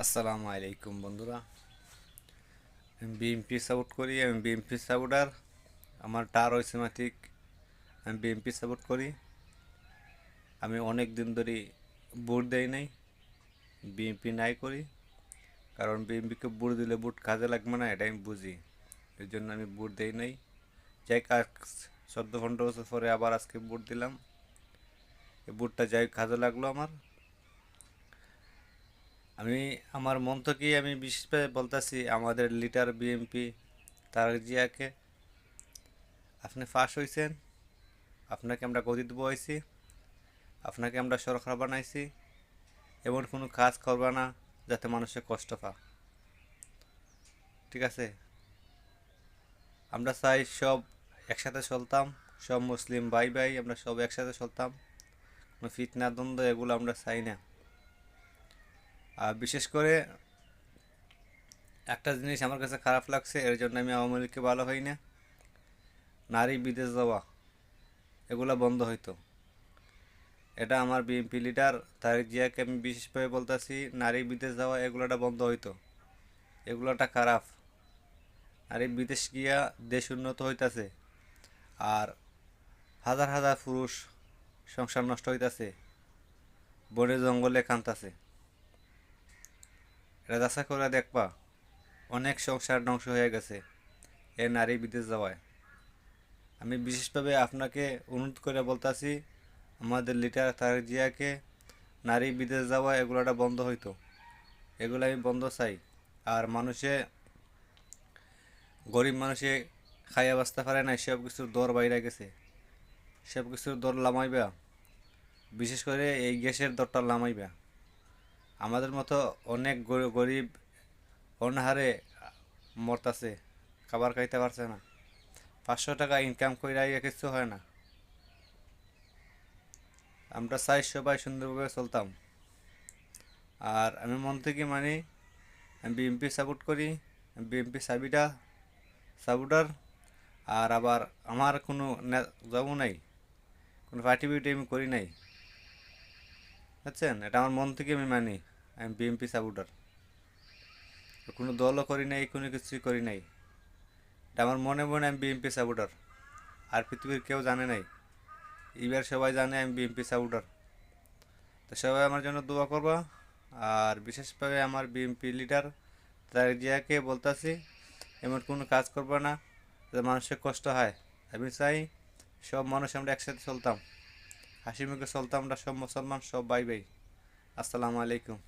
আসসালামু আলাইকুম বন্ধুরা। আমি বিএমপি সাপোর্ট করি। আমি বিএমপি সাপোর্টার। আমার টার ঐসীমাতিক। আমি বিএমপি সাপোর্ট করি। আমি অনেক দিন ধরে ভোট দেই নাই, বিএমপি নাই করি। কারণ বিএমপিকে ভোট দিলে ভোট কাজে লাগবে না, এটা আমি বুঝি। এই জন্য আমি ভোট দেই নাই। যাই কাজ 14-15 বছর পরে আবার আজকে ভোট দিলাম। এই ভোটটা যাই কাজে লাগলো আমার। আমি আমার মন থেকেই আমি বিশেষভাবে বলতেছি আমাদের লিডার বিএমপি তারেক জিয়াকে, আপনি ফাঁস হয়েছেন। আপনাকে আমরা গদি দেবো হয়েছি, আপনাকে আমরা সরকার বানাইছি। এমন কোনো কাজ করবা না যাতে মানুষের কষ্ট পা। ঠিক আছে? আমরা চাই সব একসাথে চলতাম, সব মুসলিম ভাই ভাই আমরা সব একসাথে চলতাম। কোনো ফিতনা দ্বন্দ্ব এগুলো আমরা চাই না। আর বিশেষ করে একটা জিনিস আমার কাছে খারাপ লাগছে, এর জন্য আমি আওয়ামী লীগকে ভালো হই না। নারী বিদেশ যাওয়া এগুলো বন্ধ হইতো। এটা আমার বিএনপি লিডার তারেক জিয়াকে আমি বিশেষভাবে বলতেছি, নারী বিদেশ যাওয়া এগুলোটা বন্ধ হইতো। এগুলোটা খারাপ। নারী বিদেশ গিয়া দেশ উন্নত হইতাছে, আর হাজার হাজার পুরুষ সংসার নষ্ট হইতাছে, বনে জঙ্গলে কান্তাছে। এটা যাচাই করে দেখবা, অনেক সংসার ধ্বংস হয়ে গেছে এ নারী বিদেশ যাওয়ায়। আমি বিশেষভাবে আপনাকে অনুরোধ করে বলতাছি, আমাদের লিডার তারেক জিয়াকে নারী বিদেশ যাওয়া এগুলোটা বন্ধ হইতো। এগুলো আমি বন্ধ চাই। আর মানুষে, গরিব মানুষে খাইয়া বাঁচতে পারে না, সব কিছুর দর বাইরে গেছে। সব কিছুর দর লামাইবা, বিশেষ করে এই গ্যাসের দরটা লামাইবা। আমাদের মতো অনেক গরিব অনাহারে মরতাছে, খাবার খাইতে পারছে না। 500 টাকা ইনকাম কইরা কিছু হয় না। আমরা চাই সবাই সুন্দরভাবে চলতাম। আর আমি মন থেকে মানি, আমি বিএমপি সাপোর্ট করি। BMP supporter. আর আবার আমার কোনো জবও নাই, কোনো পার্টি বিটি আমি করি নাই। বুঝছেন? এটা আমার মন থেকে আমি মানি। আমি বিএমপি সাপোর্টার। কোনো দলও করি নাই, কোনো কিছুই করি নাই। এটা আমার মনে মনে আমি বিএমপি সাপোর্টার। আর পৃথিবীর কেউ জানে নাই। এবার সবাই জানে আমি বিএমপি সাপোর্টার। তো সবাই আমার জন্য দোয়া করবা। আর বিশেষভাবে আমার বিএমপি লিডার তারেক জিয়াকে বলতাছি, এমন কোনো কাজ করবা না যে মানুষের কষ্ট হয়। আমি চাই সব মানুষ আমরা একসাথে চলতাম, হাসি মুখে চলতাম। আমরা সব মুসলমান, সব ভাই ভাই। আসসালামু আলাইকুম।